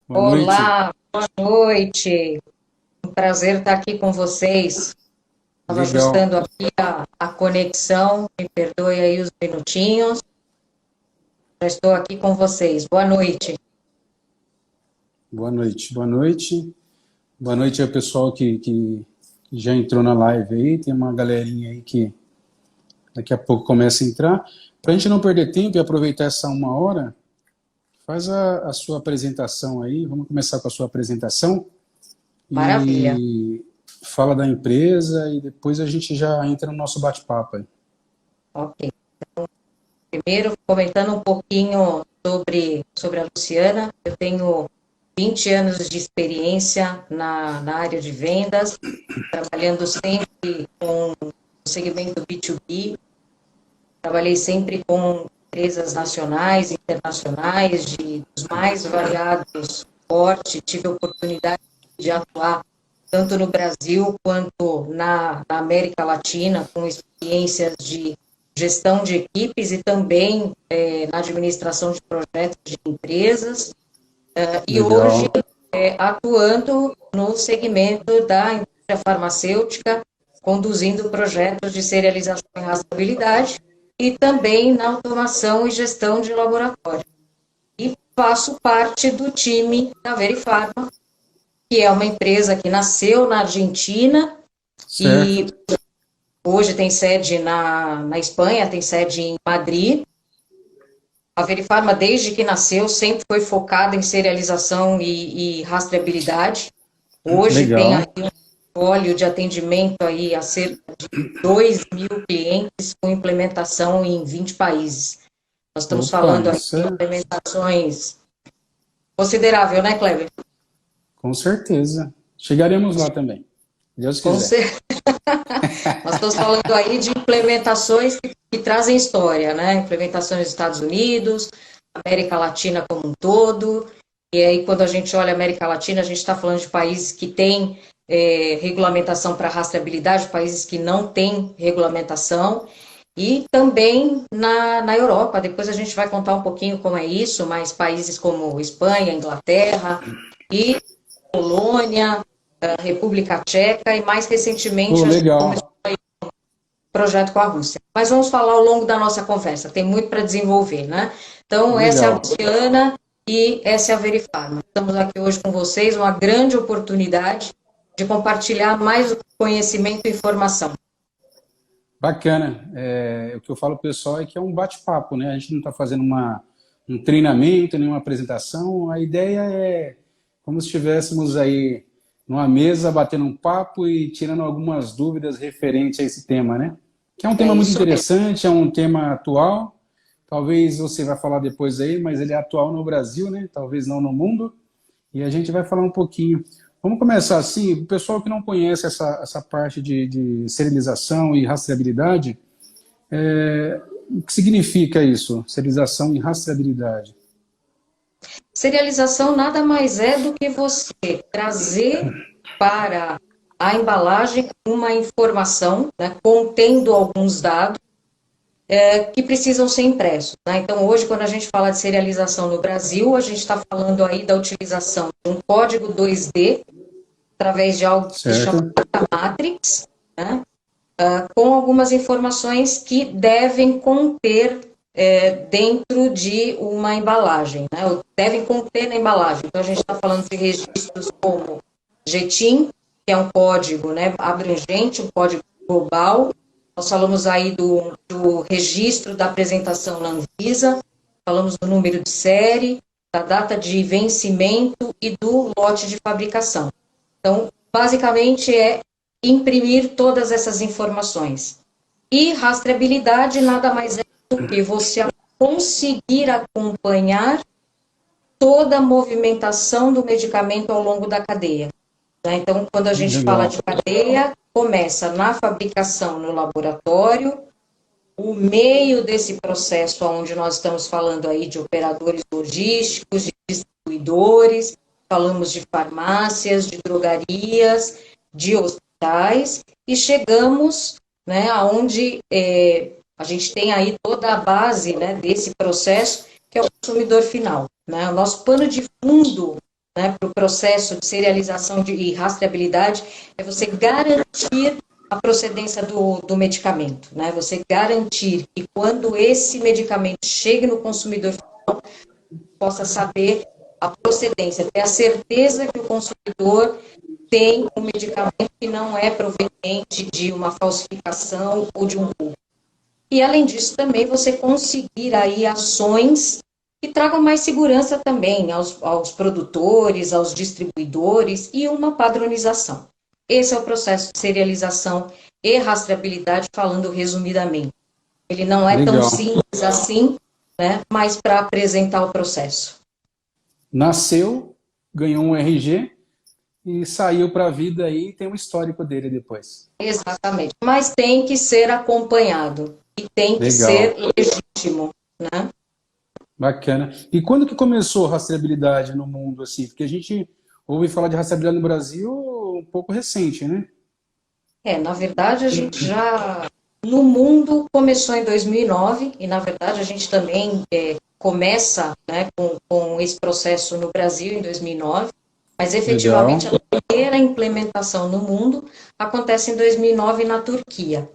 Boa noite. Olá, boa noite. Um prazer estar aqui com vocês. Estava Legal. ajustando aqui a conexão, me perdoe aí os minutinhos. Já estou aqui com vocês. Boa noite. Boa noite. Boa noite. Boa noite ao pessoal que já entrou na live aí. Tem uma galerinha aí que daqui a pouco começa a entrar. Para a gente não perder tempo e aproveitar essa uma hora, faz a sua apresentação aí. Vamos começar com a sua apresentação Maravilha. e fala da empresa e depois a gente já entra no nosso bate-papo aí. Ok. Primeiro, comentando um pouquinho sobre a Luciana, eu tenho 20 anos de experiência na área de vendas, trabalhando sempre com o segmento B2B. Trabalhei sempre com empresas nacionais, internacionais, dos mais variados porte. Tive a oportunidade de atuar tanto no Brasil quanto na América Latina, com experiências de gestão de equipes e também na administração de projetos de empresas. E hoje, Legal. atuando no segmento da indústria farmacêutica, conduzindo projetos de serialização e rastreabilidade e também na automação e gestão de laboratório. E faço parte do time da Verifarma, que é uma empresa que nasceu na Argentina Certo. e hoje tem sede na Espanha, tem sede em Madrid. A Verifarma, desde que nasceu, sempre foi focada em serialização e rastreabilidade. Hoje tem aí Legal. um portfólio de atendimento aí a cerca de 2.000 clientes com implementação em 20 países. Nós estamos Opa, falando aí isso de é implementações considerável, né, Kleber? com certeza. Chegaremos lá também, Deus Com quiser. certeza. Nós estamos falando aí de implementações que trazem história, né? Implementações nos Estados Unidos, América Latina como um todo. E aí, quando a gente olha a América Latina, a gente está falando de países que têm regulamentação para rastreabilidade, países que não têm regulamentação. E também na Europa, depois a gente vai contar um pouquinho como é isso, mas países como Espanha, Inglaterra e Polônia, República Tcheca, e mais recentemente Pô, a gente começou legal. projeto com a Rússia. Mas vamos falar ao longo da nossa conversa, tem muito para desenvolver, né? Então, essa é a Legal. Luciana e essa é a Verifarma. Estamos aqui hoje com vocês, uma grande oportunidade de compartilhar mais conhecimento e informação. Bacana. O que eu falo pro pessoal é que é um bate-papo, né? A gente não está fazendo um treinamento, nenhuma apresentação. A ideia é como se estivéssemos aí numa mesa batendo um papo e tirando algumas dúvidas referentes a esse tema, né? Que é um É tema muito isso mesmo. interessante, é um tema atual. Talvez você vai falar depois aí, mas ele é atual no Brasil, né? Talvez não no mundo. E a gente vai falar um pouquinho. Vamos começar assim, o pessoal que não conhece essa parte de serialização e rastreabilidade, o que significa isso? Serialização e rastreabilidade. Serialização nada mais é do que você trazer para a embalagem uma informação, né, contendo alguns dados que precisam ser impressos, né? Então, hoje, quando a gente fala de serialização no Brasil, a gente está falando aí da utilização de um código 2D, através de algo que se chama Certo? data matrix, né? Com algumas informações que devem conter dentro de uma embalagem, né? Devem conter na embalagem. Então, a gente está falando de registros como GTIM, que é um código, né, abrangente, um código global. Nós falamos aí do registro da apresentação na Anvisa, falamos do número de série, da data de vencimento e do lote de fabricação. Então, basicamente é imprimir todas essas informações. E rastreabilidade nada mais é do que você conseguir acompanhar toda a movimentação do medicamento ao longo da cadeia, né? Então, quando a gente fala de Legal. cadeia, começa na fabricação no laboratório, o meio desse processo, onde nós estamos falando aí de operadores logísticos, de distribuidores, falamos de farmácias, de drogarias, de hospitais, e chegamos, né, aonde a gente tem aí toda a base, né, desse processo, que é o consumidor final, né? O nosso pano de fundo, né, para o processo de serialização e rastreabilidade, é você garantir a procedência do medicamento, né? Você garantir que quando esse medicamento chegue no consumidor final, possa saber a procedência, ter a certeza que o consumidor tem um medicamento que não é proveniente de uma falsificação ou de um roubo. E, além disso, também você conseguir aí ações que tragam mais segurança também aos produtores, aos distribuidores e uma padronização. Esse é o processo de serialização e rastreabilidade, falando resumidamente. Ele não é tão Legal. simples assim, né, mas para apresentar o processo. Nasceu, ganhou um RG e saiu para a vida aí e tem um histórico dele depois. Exatamente. Mas tem que ser acompanhado e tem que Legal. ser legítimo, né? Bacana. E quando que começou a rastreabilidade no mundo, assim? Porque a gente ouve falar de rastreabilidade no Brasil um pouco recente, né? Na verdade, a gente já, no mundo, começou em 2009, e, na verdade, a gente também começa, né, com esse processo no Brasil em 2009, mas, efetivamente, Legal. a primeira implementação no mundo acontece em 2009 na Turquia.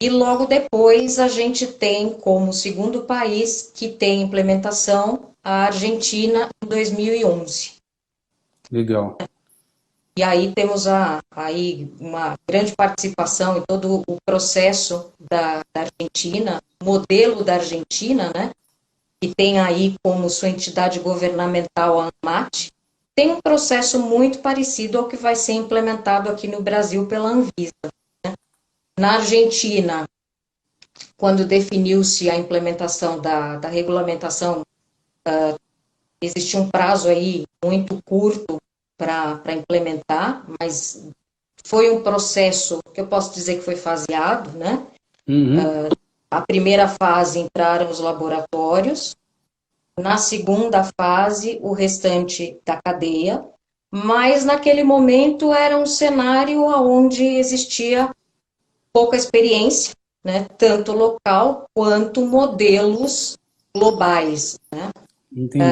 E logo depois a gente tem como segundo país que tem implementação a Argentina em 2011. Legal. E aí temos aí uma grande participação em todo o processo da Argentina, modelo da Argentina, né, que tem aí como sua entidade governamental a ANMAT, tem um processo muito parecido ao que vai ser implementado aqui no Brasil pela Anvisa. Na Argentina, quando definiu-se a implementação da regulamentação, existia um prazo aí muito curto para implementar, mas foi um processo que eu posso dizer que foi faseado, né? Uhum. A primeira fase entraram os laboratórios, na segunda fase o restante da cadeia, mas naquele momento era um cenário onde existia pouca experiência, né? Tanto local quanto modelos globais, né? Entendi.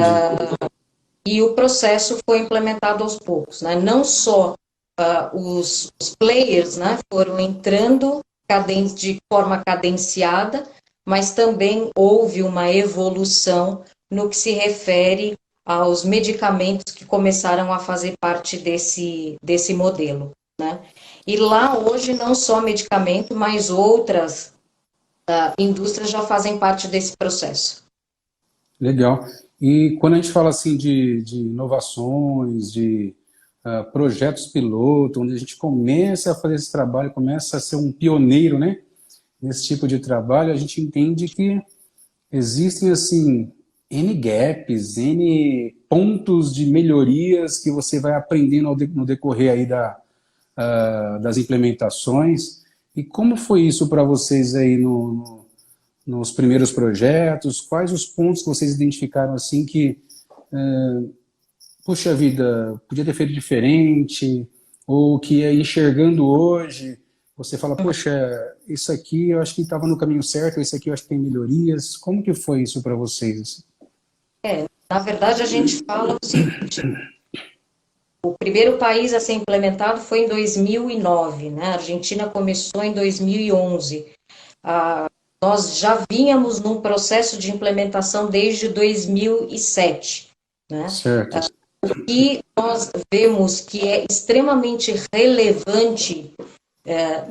E o processo foi implementado aos poucos, né? Não só os players, né, foram entrando de forma cadenciada, mas também houve uma evolução no que se refere aos medicamentos que começaram a fazer parte desse modelo, né? E lá hoje não só medicamento, mas outras indústrias já fazem parte desse processo. Legal. E quando a gente fala assim de inovações, de projetos piloto, onde a gente começa a fazer esse trabalho, começa a ser um pioneiro, né, nesse tipo de trabalho, a gente entende que existem assim N gaps, N pontos de melhorias que você vai aprendendo no decorrer aí das implementações. E como foi isso para vocês aí nos primeiros projetos? Quais os pontos que vocês identificaram assim que, puxa vida, podia ter feito diferente, ou que enxergando hoje, você fala, poxa, isso aqui eu acho que estava no caminho certo, isso aqui eu acho que tem melhorias. Como que foi isso para vocês? Na verdade, a gente fala o seguinte: o primeiro país a ser implementado foi em 2009, né? A Argentina começou em 2011. Nós já vínhamos num processo de implementação desde 2007, né? Certo. E nós vemos que é extremamente relevante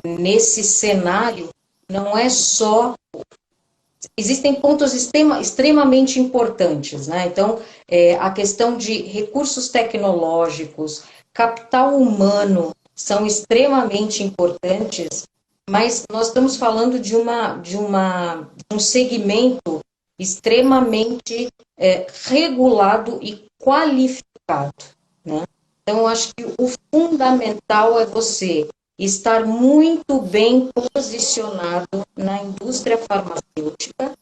nesse cenário, não é só. Existem pontos extremamente importantes, né? Então, a questão de recursos tecnológicos, capital humano, são extremamente importantes, mas nós estamos falando de um segmento extremamente regulado e qualificado, né? Então, eu acho que o fundamental é você estar muito bem posicionado na indústria farmacêutica,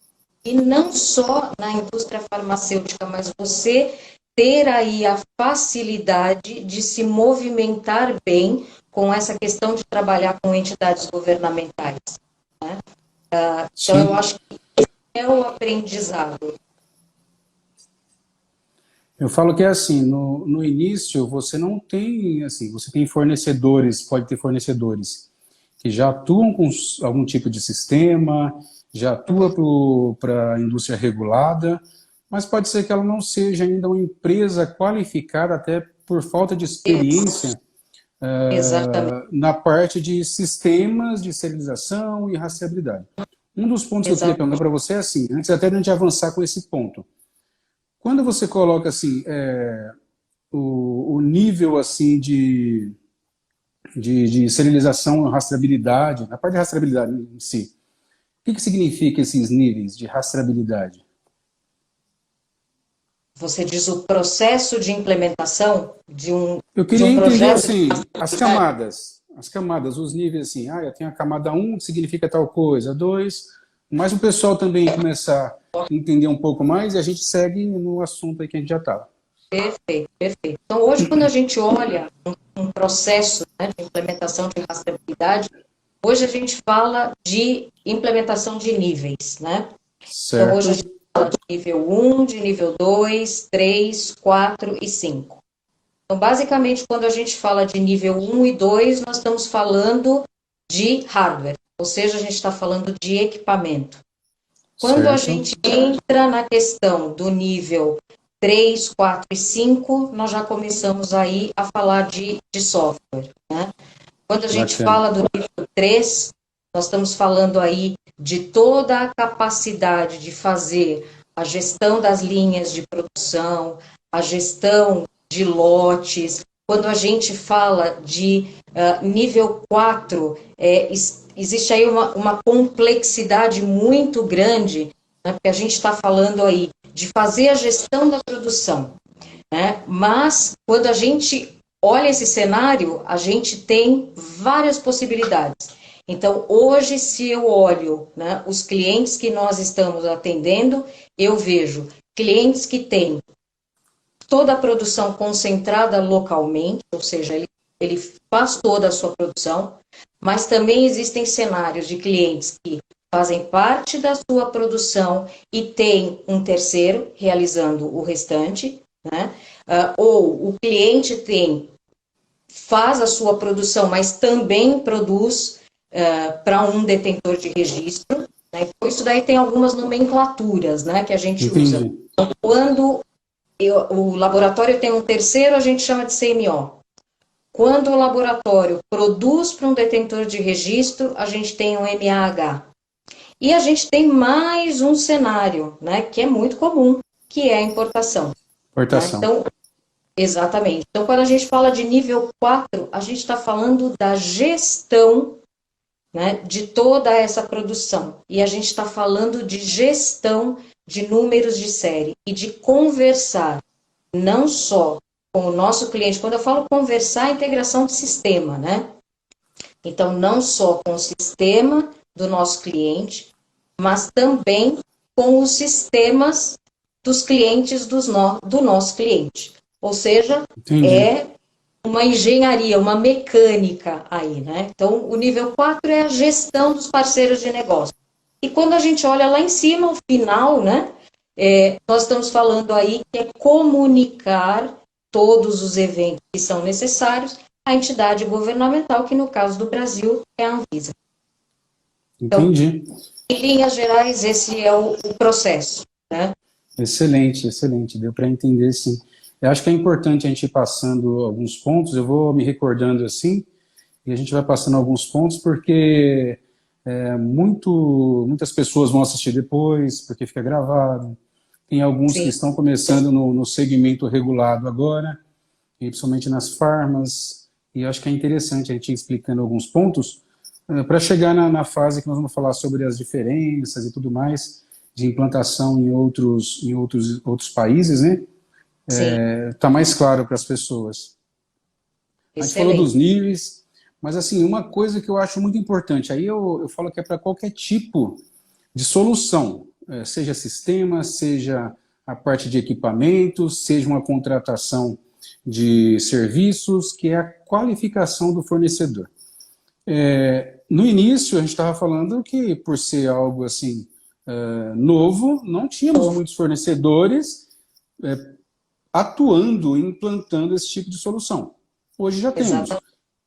e não só na indústria farmacêutica, mas você ter aí a facilidade de se movimentar bem com essa questão de trabalhar com entidades governamentais, né? Então, eu Sim. acho que esse é o aprendizado. Eu falo que é assim, no início você não tem, assim, você tem fornecedores, pode ter fornecedores que já atuam com algum tipo de sistema, já atua para a indústria regulada, mas pode ser que ela não seja ainda uma empresa qualificada, até por falta de experiência Exatamente, na parte de sistemas de serialização e rastreabilidade. Um dos pontos que eu queria perguntar exatamente. para você é assim, antes até de a gente avançar com esse ponto, quando você coloca assim, o nível assim de serialização e rastreabilidade, na parte de rastreabilidade em si, o que significa esses níveis de rastreabilidade? Você diz o processo de implementação Eu de queria um entender projeto de assim, as camadas, os níveis assim, eu tenho a camada um que significa tal coisa, 2, mas o pessoal também começar a entender um pouco mais e a gente segue no assunto aí que a gente já estava. Perfeito, perfeito. Então, hoje, quando a gente olha um processo, né, de implementação de rastreabilidade, hoje a gente fala de implementação de níveis, né? Então, hoje a Certo? gente fala de nível um, de nível 2, 3, 4 e 5. Então, basicamente, quando a gente fala de nível um e 2, nós estamos falando de hardware, ou seja, a gente está falando de equipamento. Quando a Certo? gente entra na questão do nível 3, 4 e 5, nós já começamos aí a falar de software, né? Quando a gente Bacana. fala do nível 3, nós estamos falando aí de toda a capacidade de fazer a gestão das linhas de produção, a gestão de lotes. Quando a gente fala de nível 4, existe aí uma complexidade muito grande, né, porque a gente está falando aí de fazer a gestão da produção, né? Mas quando a gente olha esse cenário, a gente tem várias possibilidades. Então, hoje, se eu olho, né, os clientes que nós estamos atendendo, eu vejo clientes que têm toda a produção concentrada localmente, ou seja, ele faz toda a sua produção, mas também existem cenários de clientes que fazem parte da sua produção e tem um terceiro realizando o restante, né? Ou o cliente faz a sua produção, mas também produz para um detentor de registro, né? Então, isso daí tem algumas nomenclaturas, né, que a gente usa. Entendi. Então, quando o laboratório tem um terceiro, a gente chama de CMO. Quando o laboratório produz para um detentor de registro, a gente tem um MAH. E a gente tem mais um cenário, né, que é muito comum, que é a importação. Né? Exportação. Então, exatamente. Então, quando a gente fala de nível 4, a gente está falando da gestão, né, de toda essa produção. E a gente está falando de gestão de números de série e de conversar não só com o nosso cliente. Quando eu falo conversar, é integração de sistema, né? Então, não só com o sistema do nosso cliente, mas também com os sistemas dos clientes do nosso cliente. Ou seja, Entendi. é uma engenharia, uma mecânica aí, né? Então, o nível 4 é a gestão dos parceiros de negócio. E quando a gente olha lá em cima, o final, né? Nós estamos falando aí que é comunicar todos os eventos que são necessários à entidade governamental, que no caso do Brasil é a Anvisa. Então, Entendi. em linhas gerais, esse é o processo, né? Excelente, excelente. Deu para entender, sim. Eu acho que é importante a gente ir passando alguns pontos. Eu vou me recordando assim, e a gente vai passando alguns pontos, porque muitas pessoas vão assistir depois, porque fica gravado. Tem alguns que Sim, estão começando no segmento regulado agora, e principalmente nas farmas, e eu acho que é interessante a gente ir explicando alguns pontos, para chegar na fase que nós vamos falar sobre as diferenças e tudo mais, de implantação em outros países, né? sim, Tá mais claro para as pessoas. A gente falou dos excelente. níveis, mas assim, uma coisa que eu acho muito importante, aí eu falo que é para qualquer tipo de solução, seja sistema, seja a parte de equipamentos, seja uma contratação de serviços, que é a qualificação do fornecedor. No início, a gente estava falando que, por ser algo assim novo, não tínhamos muitos fornecedores atuando, implantando esse tipo de solução. Hoje já temos. Exatamente.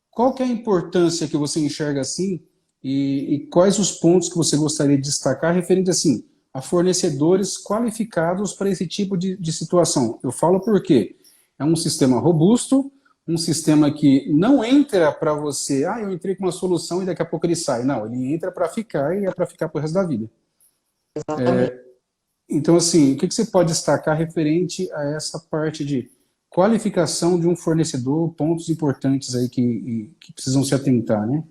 Qual que é a importância que você enxerga assim e quais os pontos que você gostaria de destacar referente assim a fornecedores qualificados para esse tipo de situação? Eu falo porque é um sistema robusto, um sistema que não entra para você, eu entrei com uma solução e daqui a pouco ele sai. Não, ele entra para ficar e é para ficar para o resto da vida. Exatamente. Então, assim, o que você pode destacar referente a essa parte de qualificação de um fornecedor, pontos importantes aí que precisam se atentar, né?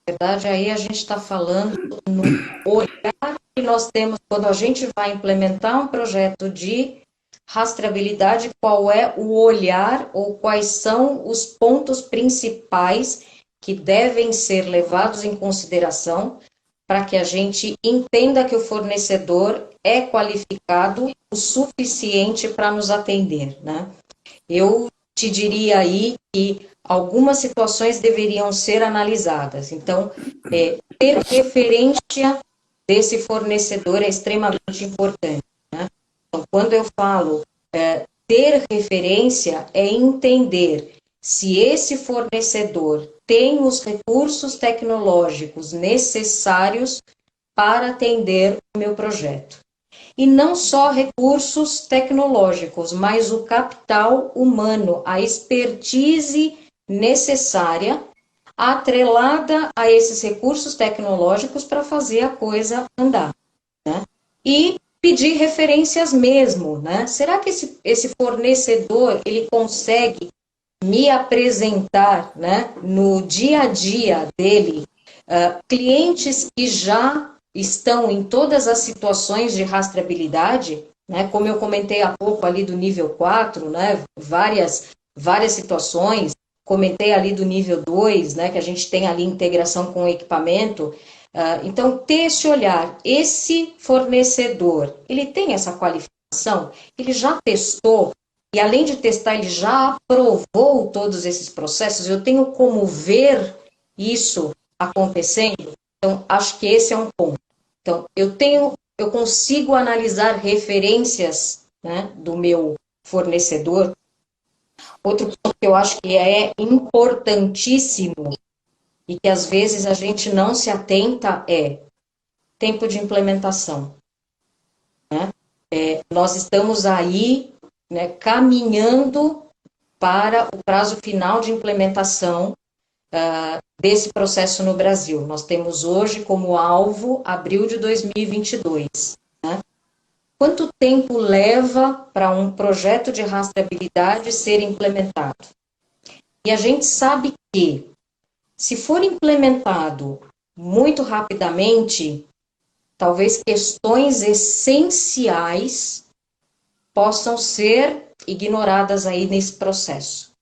Na verdade, aí a gente está falando no olhar que nós temos quando a gente vai implementar um projeto de rastreabilidade, qual é o olhar ou quais são os pontos principais que devem ser levados em consideração para que a gente entenda que o fornecedor é qualificado o suficiente para nos atender, né? Eu te diria aí que algumas situações deveriam ser analisadas. Então, ter referência desse fornecedor é extremamente importante, né? Então, quando eu falo ter referência, é entender se esse fornecedor tem os recursos tecnológicos necessários para atender o meu projeto. E não só recursos tecnológicos, mas o capital humano, a expertise necessária, atrelada a esses recursos tecnológicos para fazer a coisa andar, né? E pedir referências mesmo, né? Será que esse fornecedor, ele consegue me apresentar, né, no dia a dia dele, clientes que já estão em todas as situações de rastreabilidade, né, como eu comentei há pouco ali do nível 4, né, várias situações, comentei ali do nível 2, né, que a gente tem ali integração com o equipamento. Então, ter esse olhar, esse fornecedor, ele tem essa qualificação, ele já testou, e além de testar, ele já aprovou todos esses processos, eu tenho como ver isso acontecendo. Então, acho que esse é um ponto. Então, eu consigo analisar referências, né, do meu fornecedor. Outro ponto que eu acho que é importantíssimo e que às vezes a gente não se atenta é tempo de implementação, né? Nós estamos aí, né, caminhando para o prazo final de implementação desse processo no Brasil. Nós temos hoje como alvo abril de 2022. Né? Quanto tempo leva para um projeto de rastreabilidade ser implementado? E a gente sabe que, se for implementado muito rapidamente, talvez questões essenciais possam ser ignoradas aí nesse processo.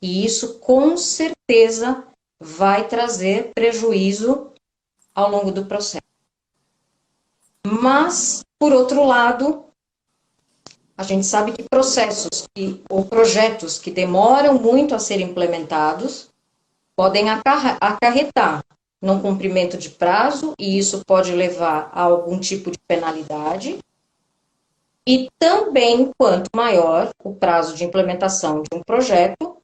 E isso, com certeza, vai trazer prejuízo ao longo do processo. Mas, por outro lado, a gente sabe que processos ou projetos que demoram muito a ser implementados podem acarretar no cumprimento de prazo, e isso pode levar a algum tipo de penalidade. E também, quanto maior o prazo de implementação de um projeto,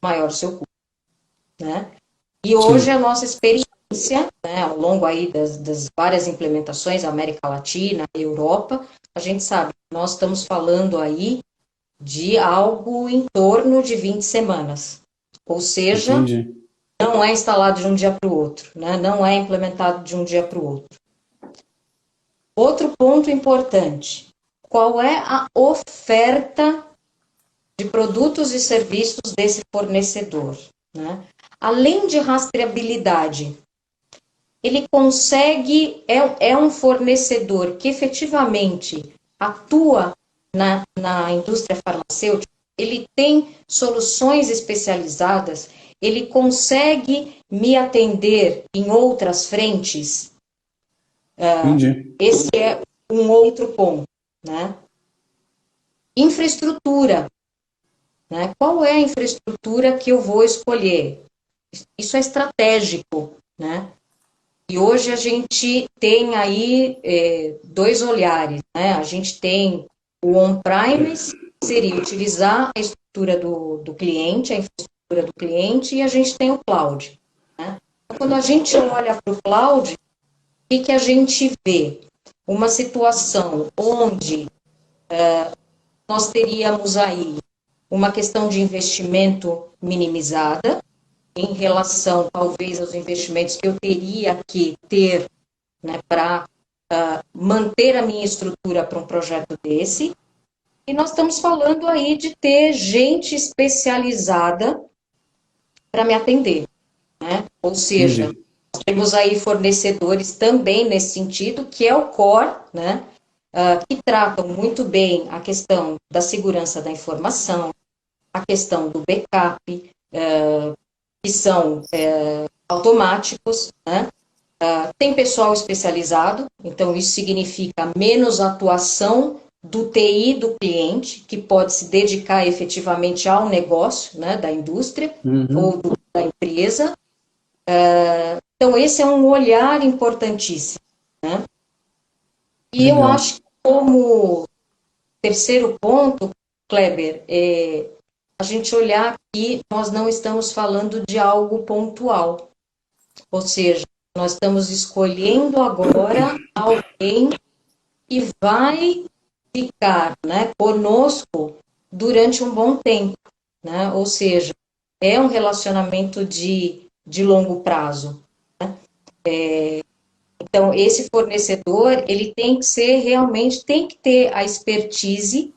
maior o seu custo, né? E hoje Sim. a nossa experiência, né, ao longo aí das várias implementações, América Latina, Europa, a gente sabe, nós estamos falando aí de algo em torno de 20 semanas. Ou seja, Entendi. não é instalado de um dia para o outro, né? Não é implementado de um dia para o outro. Outro ponto importante, qual é a oferta de produtos e serviços desse fornecedor, né? Além de rastreabilidade, ele consegue, é um fornecedor que efetivamente atua na indústria farmacêutica, ele tem soluções especializadas, ele consegue me atender em outras frentes. Entendi. Esse é um outro ponto, né? Infraestrutura, né? Qual é a infraestrutura que eu vou escolher? Isso é estratégico, né? E hoje a gente tem aí dois olhares, né? A gente tem o on-premise seria utilizar a estrutura do cliente, a infraestrutura do cliente, e a gente tem o cloud, né? Então, quando a gente olha para o cloud, o que a gente vê? Uma situação onde nós teríamos aí uma questão de investimento minimizada, em relação, talvez, aos investimentos que eu teria que ter, né, para manter a minha estrutura para um projeto desse. E nós estamos falando aí de ter gente especializada para me atender, né? Ou seja, Entendi. nós temos aí fornecedores também nesse sentido, que é o core, né? Que tratam muito bem a questão da segurança da informação, a questão do backup, que são automáticos, né? Tem pessoal especializado, então isso significa menos atuação do TI do cliente, que pode se dedicar efetivamente ao negócio, né, da indústria Uhum. ou da empresa. Então, esse é um olhar importantíssimo, né? E eu Legal. acho que, como terceiro ponto, Kleber, a gente olhar que nós não estamos falando de algo pontual, ou seja, nós estamos escolhendo agora alguém que vai ficar, né, conosco durante um bom tempo, né? Ou seja, é um relacionamento de longo prazo. Então, esse fornecedor, ele tem que ser realmente, tem que ter a expertise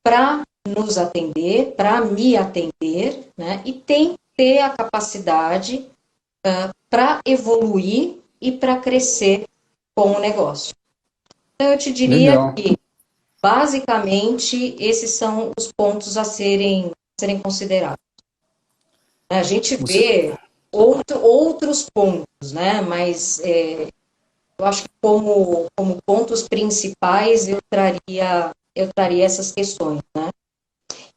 para nos atender, para me atender, né? E tem que ter a capacidade para evoluir e para crescer com o negócio. Então, eu te diria Legal. que, basicamente, esses são os pontos a serem considerados. A gente Você, vê outros pontos, né? Mas eu acho que como pontos principais eu traria essas questões, né?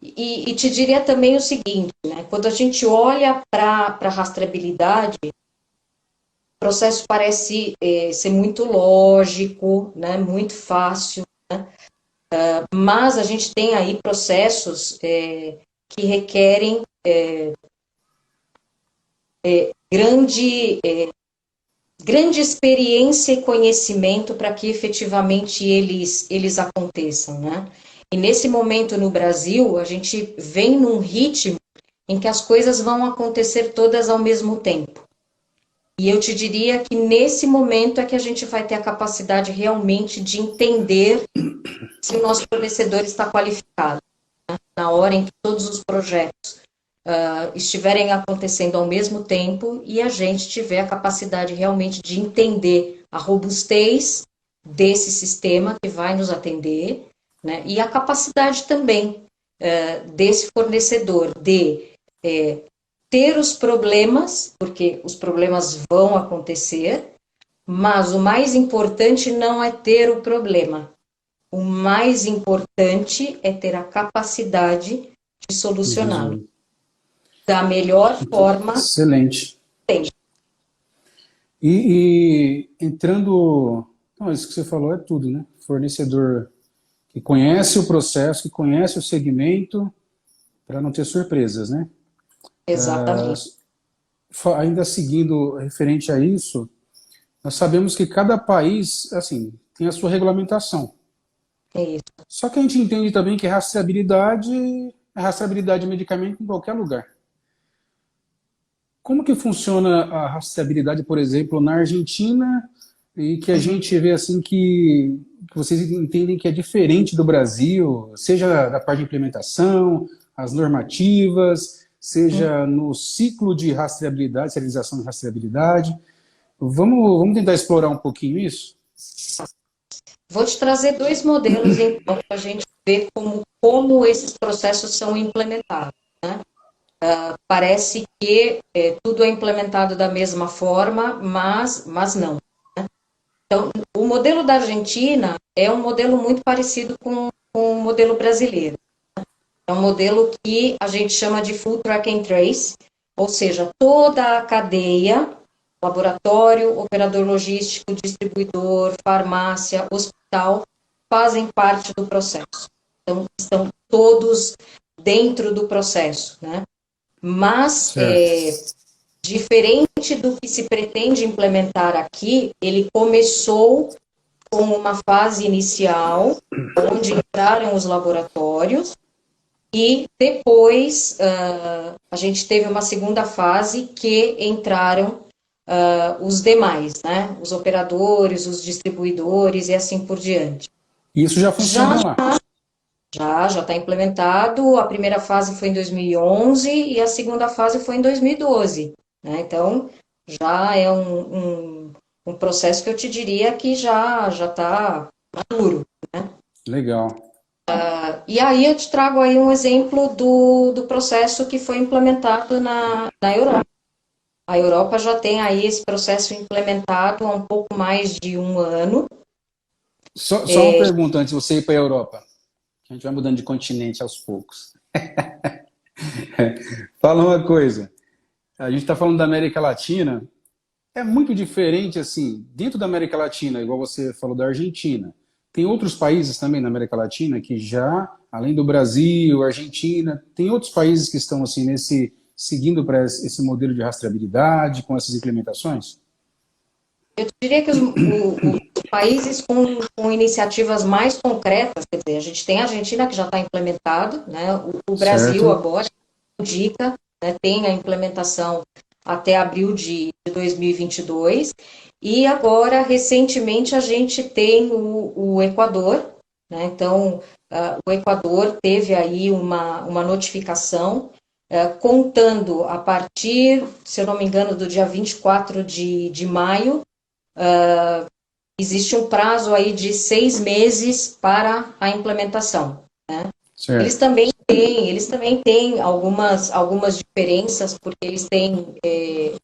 E te diria também o seguinte, né? Quando a gente olha para a rastreabilidade, o processo parece ser muito lógico, né? Muito fácil, mas a gente tem aí processos que requerem grande, grande experiência e conhecimento para que efetivamente eles aconteçam, né? E nesse momento no Brasil, a gente vem num ritmo em que as coisas vão acontecer todas ao mesmo tempo. E eu te diria que nesse momento é que a gente vai ter a capacidade realmente de entender se o nosso fornecedor está qualificado, né? Na hora em que todos os projetos estiverem acontecendo ao mesmo tempo e a gente tiver a capacidade realmente de entender a robustez desse sistema que vai nos atender, né? E a capacidade também desse fornecedor de ter os problemas, porque os problemas vão acontecer, mas o mais importante não é ter o problema. O mais importante é ter a capacidade de solucioná-lo resolve. da melhor forma. Excelente. Tem. E entrando. Não, isso que você falou é tudo, né? Fornecedor que conhece o processo, que conhece o segmento, para não ter surpresas, né? Exatamente. Ainda seguindo referente a isso, nós sabemos que cada país, assim, tem a sua regulamentação. É isso. Só que a gente entende também que rastreabilidade é rastreabilidade de medicamento em qualquer lugar. Como que funciona a rastreabilidade, por exemplo, na Argentina, e que a Uhum. gente vê assim que vocês entendem que é diferente do Brasil, seja da parte de implementação, as normativas, seja no ciclo de rastreabilidade, serialização de rastreabilidade. Vamos tentar explorar um pouquinho isso? Vou te trazer dois modelos, então, para a gente ver como esses processos são implementados, né? Parece que tudo é implementado da mesma forma, mas não. Então, o modelo da Argentina é um modelo muito parecido com o modelo brasileiro. É um modelo que a gente chama de full track and trace, ou seja, toda a cadeia, laboratório, operador logístico, distribuidor, farmácia, hospital, fazem parte do processo. então estão todos dentro do processo, né? Mas, diferente do que se pretende implementar aqui, ele começou com uma fase inicial, onde entraram os laboratórios, e depois a gente teve uma segunda fase que entraram os demais, né? Os operadores, os distribuidores e assim por diante. Isso já funciona lá? Já está implementado. A primeira fase foi em 2011 e a segunda fase foi em 2012. Né? Então, já é um processo que eu te diria que já está maduro. Né? Legal. E aí eu te trago aí um exemplo do processo que foi implementado na Europa. A Europa já tem aí esse processo implementado há um pouco mais de um ano. Só uma pergunta antes de você ir para a Europa. A gente vai mudando de continente aos poucos. Fala uma coisa. A gente está falando da América Latina. É muito diferente, assim, dentro da América Latina, igual você falou da Argentina. Tem outros países também na América Latina que já, além do Brasil, Argentina, tem outros países que estão, assim, seguindo para esse modelo de rastreabilidade, com essas implementações? Eu diria que os países com iniciativas mais concretas, quer dizer, a gente tem a Argentina que já está implementado, né? O Brasil Certo. agora indica, né, tem a implementação até abril de 2022, e agora, recentemente, a gente tem o Equador, né? Então, o Equador teve aí uma notificação contando a partir, se eu não me engano, do dia 24 de maio. Existe um prazo aí de 6 meses para a implementação. Né? Eles Certo. também têm algumas diferenças, porque eles têm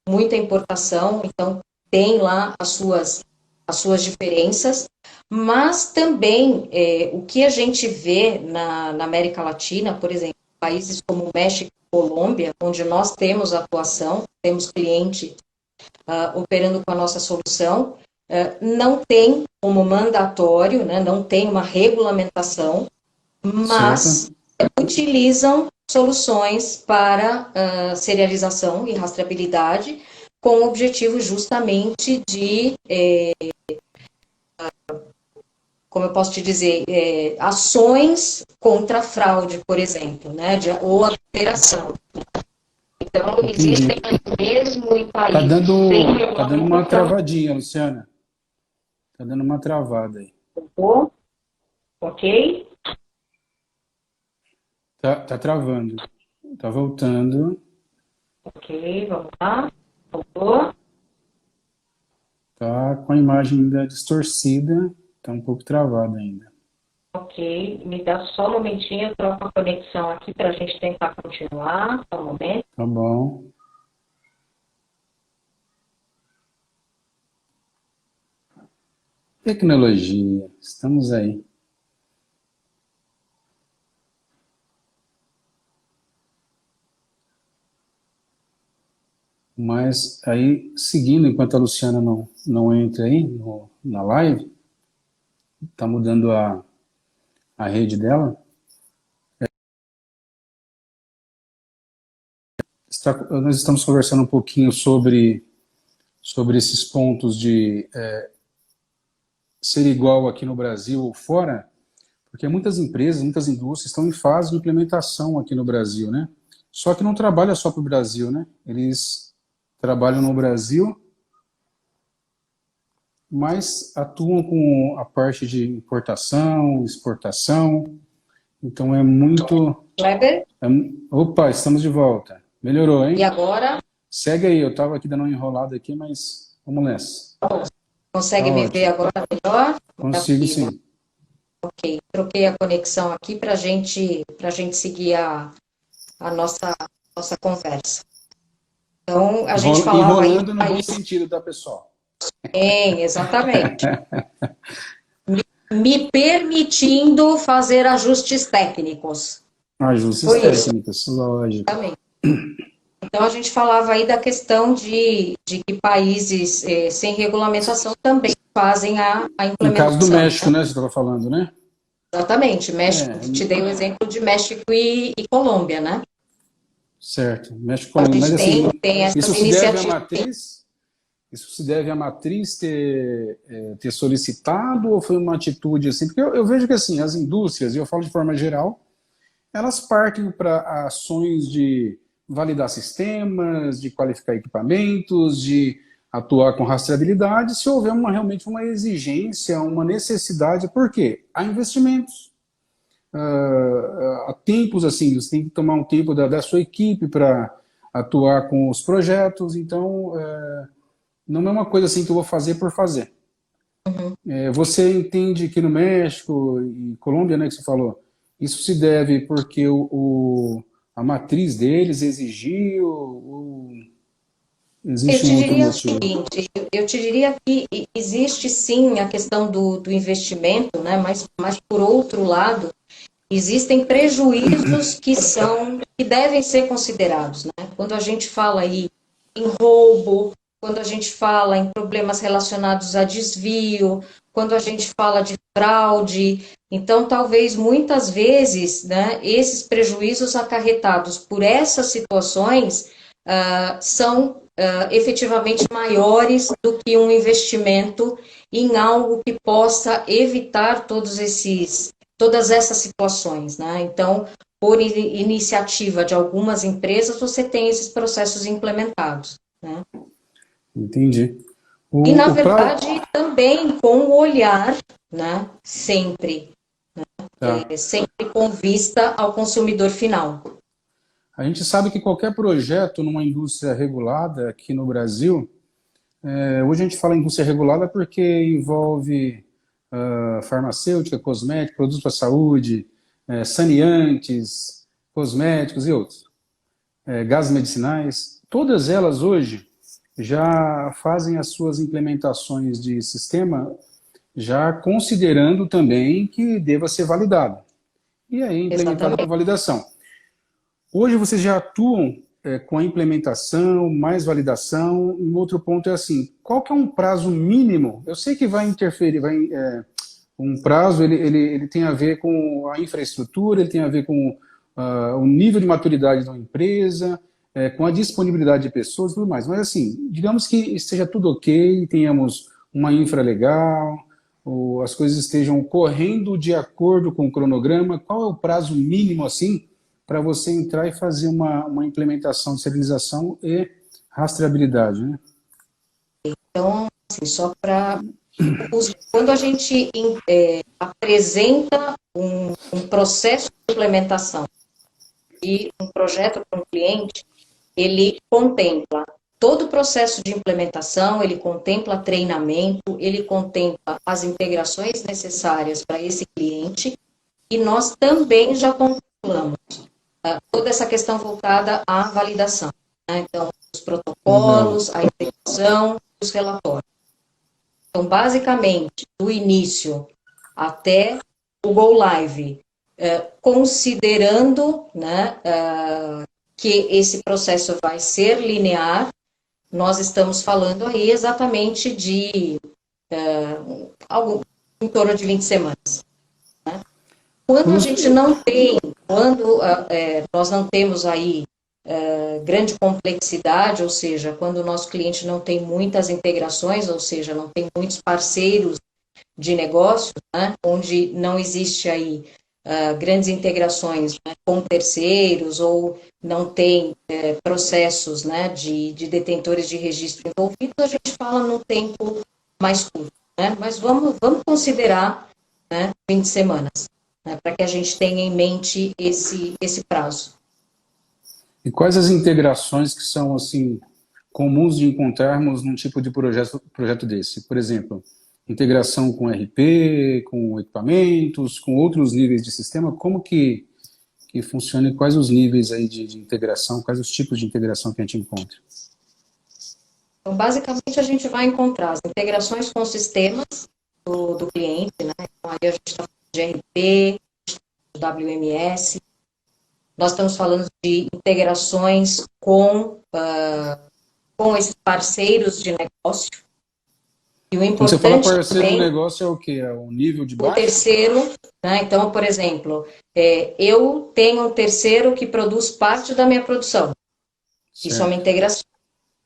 muita importação, então tem lá as suas diferenças, mas também o que a gente vê na América Latina, por exemplo, países como México e Colômbia, onde nós temos atuação, temos cliente operando com a nossa solução, não tem como mandatório, né, não tem uma regulamentação, mas Certo. utilizam soluções para serialização e rastreabilidade com o objetivo justamente de, como eu posso te dizer, ações contra a fraude, por exemplo, né, ou alteração. Então, Entendi. existem mesmo em Tá países sem dando uma regulamentação. travadinha, Luciana. Tá dando uma travada aí. Ok? Tá travando. Tá voltando. Ok, vamos lá. Voltou. Tá com a imagem ainda distorcida. Tá um pouco travada ainda. Ok, me dá só um momentinho, eu troco a conexão aqui para a gente tentar continuar. Só um momento. Tá bom. Tecnologia. Estamos aí. Mas aí, seguindo, enquanto a Luciana não entra aí na live, tá mudando a rede dela. Nós estamos conversando um pouquinho sobre esses pontos de ser igual aqui no Brasil ou fora, porque muitas empresas, muitas indústrias estão em fase de implementação aqui no Brasil, né? Só que não trabalha só para o Brasil, né? Eles trabalham no Brasil, mas atuam com a parte de importação, exportação. Então é muito... Kleber, Opa, estamos de volta. Melhorou, e hein? agora? Segue aí, eu estava aqui dando uma enrolada aqui, mas vamos nessa. Tá Consegue me ver ótimo. agora melhor? Consigo Maravilha. sim. Ok, troquei a conexão aqui para gente seguir a nossa conversa. Então, a gente falava aí Enrolando no bom sentido, tá, pessoal? bem, exatamente. Me permitindo fazer ajustes técnicos. Ajustes Foi isso. técnicos, lógico. Exatamente. Então, a gente falava aí da questão de que países sem regulamentação também fazem a No caso do implementação. México, né, você estava falando, né? Exatamente, México, te dei o exemplo de México e Colômbia, né? Certo, México, A Colômbia. Mas gente assim, tem essas isso se deve à iniciativas. matriz? Isso se deve à matriz ter solicitado ou foi uma atitude assim? Porque eu vejo que assim, as indústrias, e eu falo de forma geral, elas partem para ações de validar sistemas, de qualificar equipamentos, de atuar com rastreabilidade, se houver realmente uma exigência, uma necessidade. Por quê? Há investimentos. Há tempos assim, você tem que tomar um tempo da sua equipe para atuar com os projetos, então não é uma coisa assim que eu vou fazer por fazer. Você entende que no México e Colômbia, né, que você falou, isso se deve porque a matriz deles exigiu, ou Eu existe te um outro diria o motivo? seguinte, eu te diria que existe sim a questão do investimento, né? Mas por outro lado, existem prejuízos que devem ser considerados, né? Quando a gente fala aí em roubo, quando a gente fala em problemas relacionados a desvio, quando a gente fala de fraude, então talvez muitas vezes, né, esses prejuízos acarretados por essas situações são efetivamente maiores do que um investimento em algo que possa evitar todas essas situações, né? Então, por iniciativa de algumas empresas, você tem esses processos implementados, né? Entendi. E, na O prazo. verdade, também com o olhar, né? Tá. Sempre com vista ao consumidor final. A gente sabe que qualquer projeto numa indústria regulada aqui no Brasil, hoje a gente fala indústria regulada porque envolve farmacêutica, cosmética, produtos para a saúde, saneantes, cosméticos e outros, gases medicinais. Todas elas hoje já fazem as suas implementações de sistema já considerando também que deva ser validado. E aí implementado para Exatamente. validação. Hoje vocês já atuam com a implementação, mais validação. Um outro ponto é assim, qual que é um prazo mínimo? Eu sei que vai interferir, um prazo ele tem a ver com a infraestrutura, ele tem a ver com o nível de maturidade da empresa, com a disponibilidade de pessoas e tudo mais. Mas assim, digamos que esteja tudo ok, tenhamos uma infra legal, ou as coisas estejam correndo de acordo com o cronograma, qual é o prazo mínimo assim para você entrar e fazer uma implementação de serialização e rastreabilidade, né? Então, assim, só para... Quando a gente apresenta um processo de implementação e um projeto para um cliente, ele contempla todo o processo de implementação, ele contempla treinamento, ele contempla as integrações necessárias para esse cliente, e nós também já contemplamos toda essa questão voltada à validação, né? Então, os Legal. protocolos, a integração, os relatórios. Então, basicamente, do início até o Go Live, considerando, né, que esse processo vai ser linear, nós estamos falando aí exatamente de algo em torno de 20 semanas. Né? Quando a gente não tem, quando nós não temos aí grande complexidade, ou seja, quando o nosso cliente não tem muitas integrações, ou seja, não tem muitos parceiros de negócio, né, onde não existe aí grandes integrações, né, com terceiros ou não tem processos, né, de detentores de registro envolvidos, a gente fala num tempo mais curto, né, mas vamos considerar, né, 20 semanas, né, para que a gente tenha em mente esse prazo. E quais as integrações que são assim comuns de encontrarmos num tipo de projeto desse? Por exemplo, integração com RP, com equipamentos, com outros níveis de sistema, como que funciona e quais os níveis aí de integração, quais os tipos de integração que a gente encontra? Então, basicamente, a gente vai encontrar as integrações com os sistemas do cliente, né? Então, aí a gente está falando de RP, de WMS, nós estamos falando de integrações com esses parceiros de negócio, E o Quando você fala importante parceiro do também, negócio é o quê? É o nível de o baixo? terceiro, né? Então, por exemplo, eu tenho um terceiro que produz parte da minha produção. Isso é uma Certo. integração,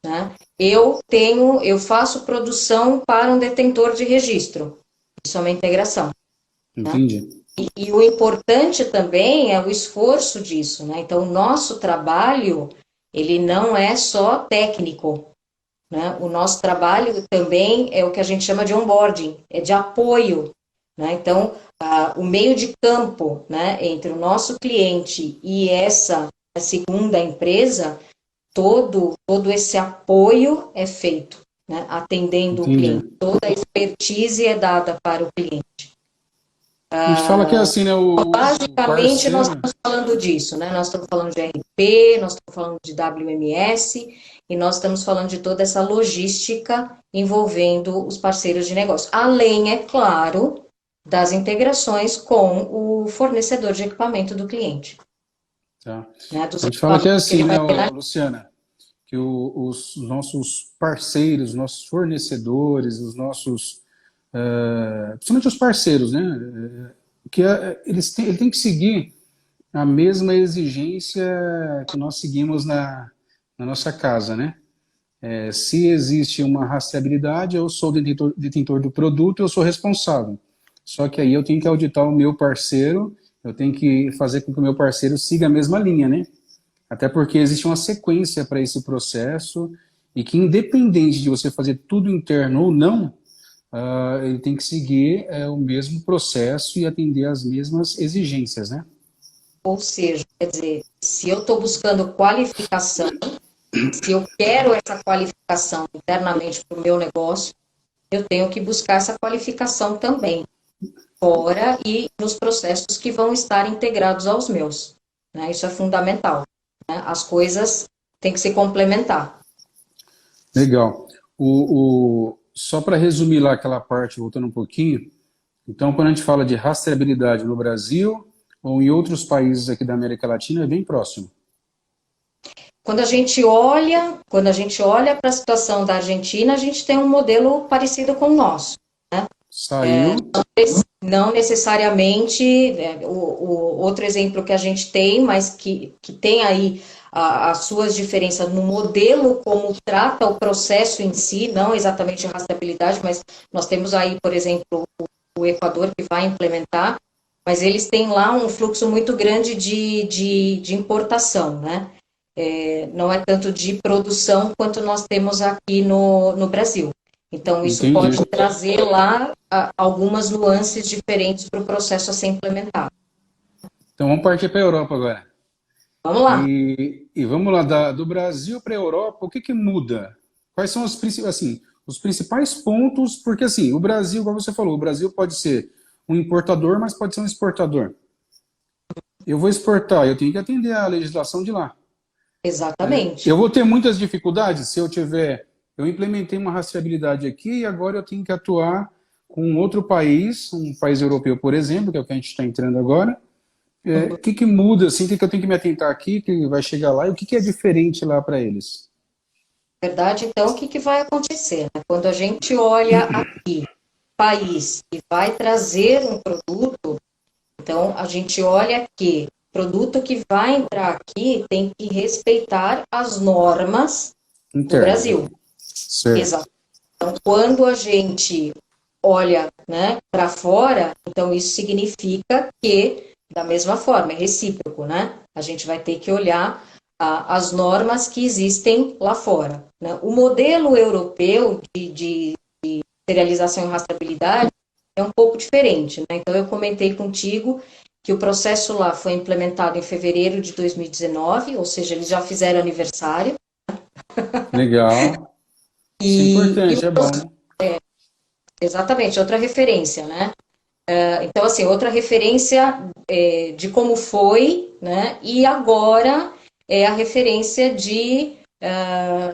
né? Eu faço produção para um detentor de registro. Isso é uma integração. Entendi. E o importante também é o esforço disso, né? Então, o nosso trabalho, ele não é só técnico, né? O nosso trabalho também é o que a gente chama de onboarding, é de apoio, né? Então, o meio de campo, né, entre o nosso cliente e essa segunda empresa, todo esse apoio é feito, né, atendendo o Entendi. cliente. Toda a expertise é dada para o cliente. A gente fala que é assim, né? O Basicamente, nós parceiro. estamos falando disso, né? Nós estamos falando de RP, nós estamos falando de WMS e nós estamos falando de toda essa logística envolvendo os parceiros de negócio. Além, é claro, das integrações com o fornecedor de equipamento do cliente, Tá. né? Dos A gente fala que é equipamentos que ele assim, né, vai ter na... Luciana? Que os nossos parceiros, nossos fornecedores, os nossos. Principalmente os parceiros, né? Ele tem que seguir a mesma exigência que nós seguimos na nossa casa, né? Se existe uma rastreabilidade, eu sou detentor do produto, eu sou responsável. Só que aí eu tenho que auditar o meu parceiro, eu tenho que fazer com que o meu parceiro siga a mesma linha, né? Até porque existe uma sequência para esse processo e que, independente de você fazer tudo interno ou não, ele tem que seguir o mesmo processo e atender às mesmas exigências, né? Ou seja, quer dizer, se eu estou buscando qualificação, se eu quero essa qualificação internamente para o meu negócio, eu tenho que buscar essa qualificação também, fora e nos processos que vão estar integrados aos meus, né? Isso é fundamental, né? As coisas têm que se complementar. Legal. Só para resumir lá aquela parte, voltando um pouquinho, então, quando a gente fala de rastreabilidade no Brasil ou em outros países aqui da América Latina, é bem próximo. Quando a gente olha para a situação da Argentina, a gente tem um modelo parecido com o nosso. Saiu, Não necessariamente, o outro exemplo que a gente tem, mas que tem aí as suas diferenças no modelo como trata o processo em si, não exatamente a rastreabilidade, mas nós temos aí, por exemplo, o Equador que vai implementar, mas eles têm lá um fluxo muito grande de importação, né? Não é tanto de produção quanto nós temos aqui no Brasil. Então, isso entendi. pode trazer lá algumas nuances diferentes para o processo a ser implementado. Então, vamos partir para a Europa agora. Vamos lá. E vamos lá, do Brasil para a Europa, o que que muda? Quais são os principais pontos? Porque, assim, o Brasil, como você falou, o Brasil pode ser um importador, mas pode ser um exportador. Eu vou exportar, eu tenho que atender à legislação de lá. Exatamente. Eu vou ter muitas dificuldades se eu tiver. Eu implementei uma rastreabilidade aqui e agora eu tenho que atuar com outro país, um país europeu, por exemplo, que é o que a gente está entrando agora. O que que muda, assim, o que que eu tenho que me atentar aqui, que vai chegar lá, e o que que é diferente lá para eles? Na verdade, então, o que vai acontecer, né? Quando a gente olha aqui, país, e vai trazer um produto, então a gente olha que o produto que vai entrar aqui tem que respeitar as normas do Internas, né? Brasil. Certo. Exato. Então, quando a gente olha, né, para fora, então isso significa que, da mesma forma, é recíproco, né? A gente vai ter que olhar as normas que existem lá fora, né? O modelo europeu de serialização e rastreabilidade é um pouco diferente, né? Então, eu comentei contigo que o processo lá foi implementado em fevereiro de 2019, ou seja, eles já fizeram aniversário. Legal. Isso é E importante, é bom. exatamente, outra referência, né? Então, assim, outra referência de como foi, né? E agora é a referência de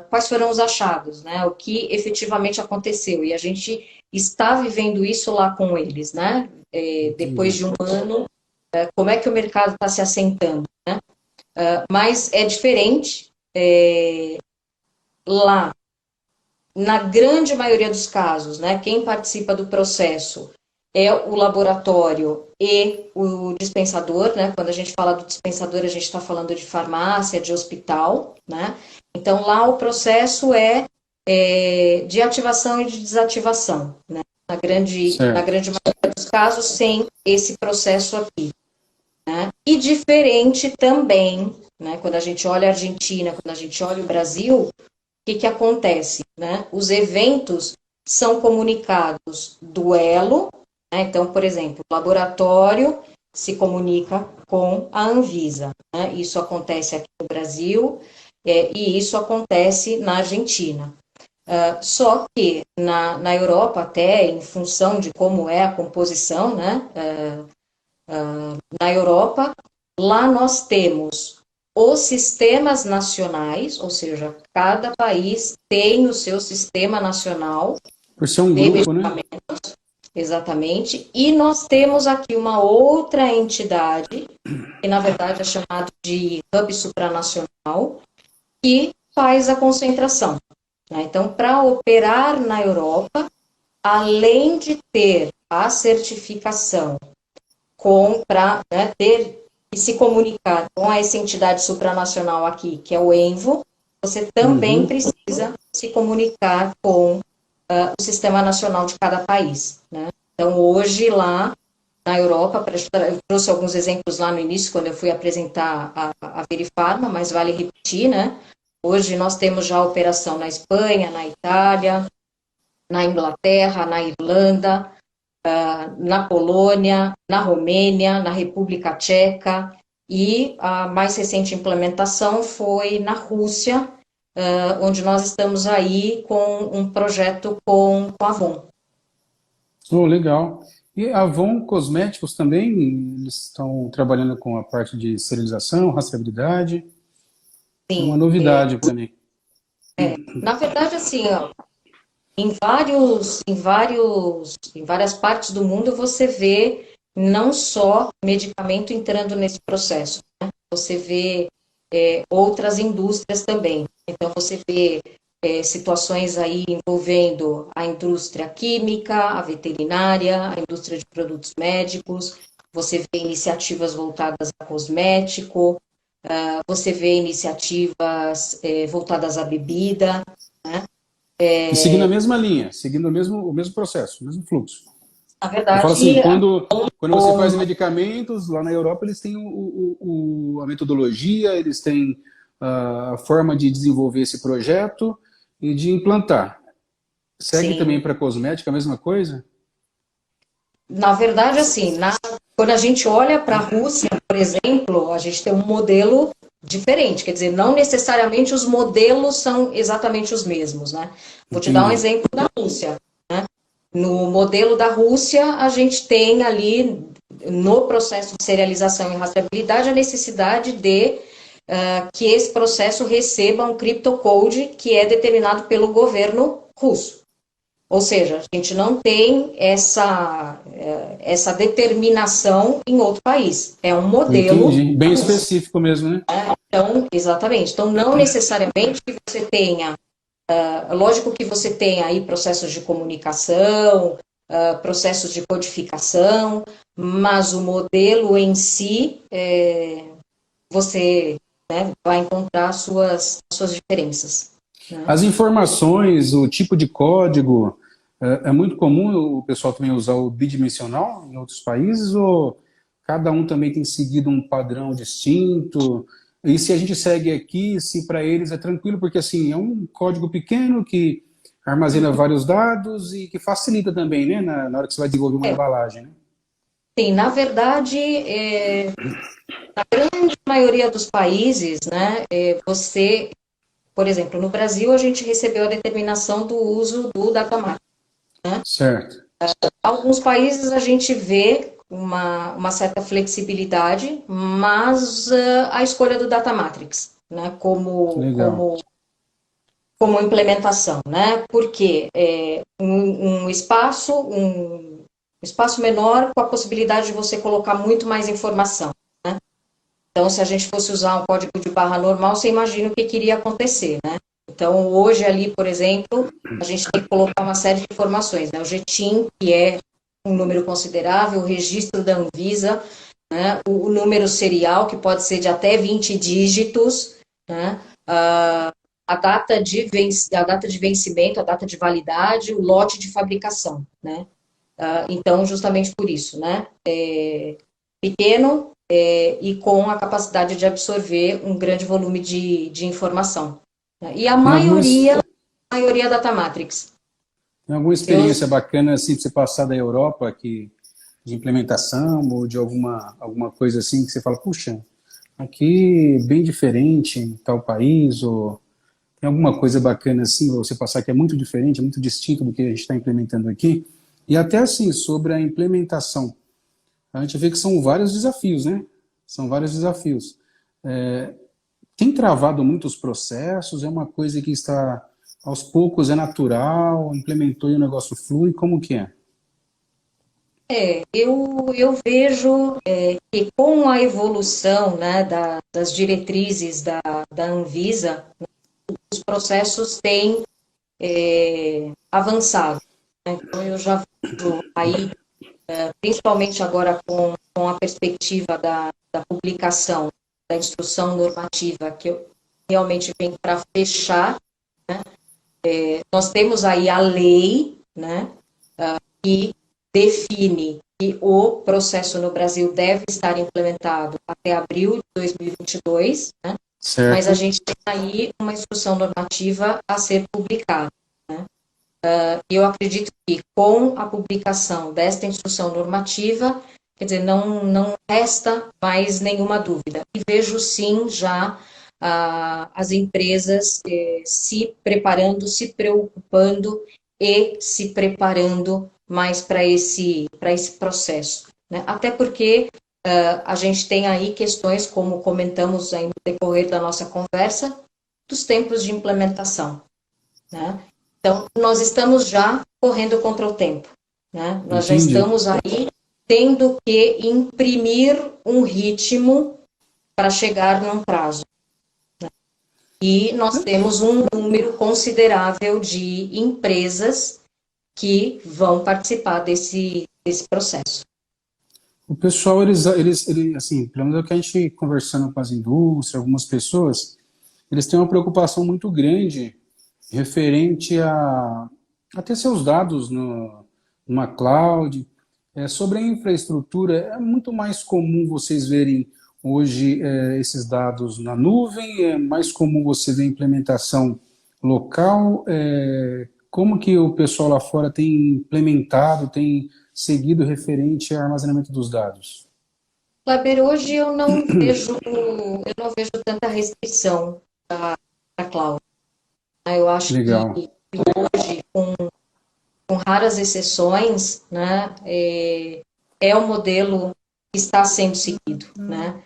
quais foram os achados, né? O que efetivamente aconteceu. E a gente está vivendo isso lá com eles, né? Depois Entendi. de um ano, como é que o mercado está se assentando? Mas é diferente lá. na grande maioria dos casos, né, quem participa do processo é o laboratório e o dispensador, né? Quando a gente fala do dispensador, a gente está falando de farmácia, de hospital, né? Então, lá o processo de ativação e de desativação, né? Na Certo. grande maioria dos casos, sem esse processo aqui, né? E diferente também, né? Quando a gente olha a Argentina, quando a gente olha o Brasil, o que acontece, né? Os eventos são comunicados do elo, né? Então, por exemplo, o laboratório se comunica com a Anvisa, né? Isso acontece aqui no Brasil, e isso acontece na Argentina. Só que na Europa, até em função de como é a composição, né? Na Europa, lá nós temos os sistemas nacionais, ou seja, cada país tem o seu sistema nacional Por ser um de grupo, né? medicamentos, exatamente, e nós temos aqui uma outra entidade, que na verdade é chamada de Hub Supranacional, que faz a concentração, né? Então, para operar na Europa, além de ter a certificação para, né, ter e se comunicar com essa entidade supranacional aqui, que é o ENVO, você também precisa se comunicar com o sistema nacional de cada país, né? Então, hoje, lá na Europa, eu trouxe alguns exemplos lá no início, quando eu fui apresentar a Verifarma, mas vale repetir, né? Hoje nós temos já operação na Espanha, na Itália, na Inglaterra, na Irlanda, na Polônia, na Romênia, na República Tcheca, e a mais recente implementação foi na Rússia, onde nós estamos aí com um projeto com a Avon. Oh, legal. E a Avon Cosméticos também, eles estão trabalhando com a parte de esterilização, rastreabilidade. É uma Sim, novidade para mim. na verdade, assim, ó, em várias partes do mundo você vê não só medicamento entrando nesse processo, né? Você vê outras indústrias também. Então você vê situações aí envolvendo a indústria química, a veterinária, a indústria de produtos médicos, você vê iniciativas voltadas a cosmético, você vê iniciativas voltadas à bebida, né? E seguindo a mesma linha, seguindo o mesmo processo, o mesmo fluxo. Na Eu falo assim, verdade, quando você faz medicamentos, lá na Europa eles têm a metodologia, eles têm a forma de desenvolver esse projeto e de implantar. Segue sim, também para cosmética a mesma coisa? na verdade, assim, quando a gente olha para a Rússia, por exemplo, a gente tem um modelo diferente, quer dizer, não necessariamente os modelos são exatamente os mesmos, né? Vou te dar um Entendi. exemplo da Rússia, né? No modelo da Rússia, a gente tem ali, no processo de serialização e rastreabilidade, a necessidade de que esse processo receba um criptocode que é determinado pelo governo russo. Ou seja, a gente não tem essa determinação em outro país. É um modelo. Entendi. Bem específico mesmo, né? Então, exatamente. Então, não necessariamente que você tenha. Lógico que você tem aí processos de comunicação, processos de codificação, mas o modelo em si, você, né, vai encontrar suas diferenças, né? As informações, o tipo de código, é muito comum o pessoal também usar o bidimensional em outros países, ou cada um também tem seguido um padrão distinto? E se a gente segue aqui, se para eles é tranquilo, porque assim, é um código pequeno que armazena vários dados e que facilita também, né, na hora que você vai desenvolver uma embalagem, né? Sim, na verdade, na grande maioria dos países, né, por exemplo, no Brasil, a gente recebeu a determinação do uso do datamate. Certo. Alguns países a gente vê uma certa flexibilidade, mas a escolha do Data Matrix, né, Legal. como implementação, né, porque um espaço menor com a possibilidade de você colocar muito mais informação, né? Então, se a gente fosse usar um código de barra normal, você imagina o que iria acontecer, né? Então, hoje ali, por exemplo, a gente tem que colocar uma série de informações, né? O GTIM, que é um número considerável, o registro da Anvisa, né? O número serial, que pode ser de até 20 dígitos, né? A data de vencimento, a data de validade, o lote de fabricação, né? Então, justamente por isso, né? Pequeno e com a capacidade de absorver um grande volume de informação. E a Tem maioria data matrix. tem alguma experiência bacana assim, para você passar da Europa, de implementação ou de alguma coisa assim que você fala, puxa, aqui bem diferente em tal país, ou tem alguma coisa bacana assim, você passar que é muito diferente, é muito distinto do que a gente está implementando aqui? E até assim, sobre a implementação. A gente vê que são vários desafios, né? São vários desafios. Tem travado muitos processos? É uma coisa que está, aos poucos, é natural, implementou e o negócio flui? Como que é? Eu vejo que com a evolução, né, das diretrizes da Anvisa, os processos têm avançado, né? Então, eu já vejo aí, principalmente agora com a perspectiva da publicação da instrução normativa, que realmente vem para fechar, né? Nós temos aí a lei, né, que define que o processo no Brasil deve estar implementado até abril de 2022, né? Mas a Certo? gente tem aí uma instrução normativa a ser publicada, né? E eu acredito que com a publicação desta instrução normativa, quer dizer, não resta mais nenhuma dúvida. E vejo sim já as empresas se preparando, se preocupando e se preparando mais para esse processo, né? Até porque a gente tem aí questões, como comentamos aí no decorrer da nossa conversa, dos tempos de implementação, né? Então, nós estamos já correndo contra o tempo, né? Nós já Entendi. estamos aí tendo que imprimir um ritmo para chegar num prazo. E nós temos um número considerável de empresas que vão participar desse processo. O pessoal, eles, assim, pelo menos é o que a gente conversando com as indústrias, algumas pessoas, eles têm uma preocupação muito grande referente a ter seus dados numa cloud. Sobre a infraestrutura, é muito mais comum vocês verem hoje esses dados na nuvem, é mais comum você ver implementação local. Como que o pessoal lá fora tem implementado, tem seguido referente ao armazenamento dos dados? Kleber, hoje eu não vejo tanta restrição para cloud. Eu acho que Legal. hoje, com raras exceções, né, é o modelo que está sendo seguido, né?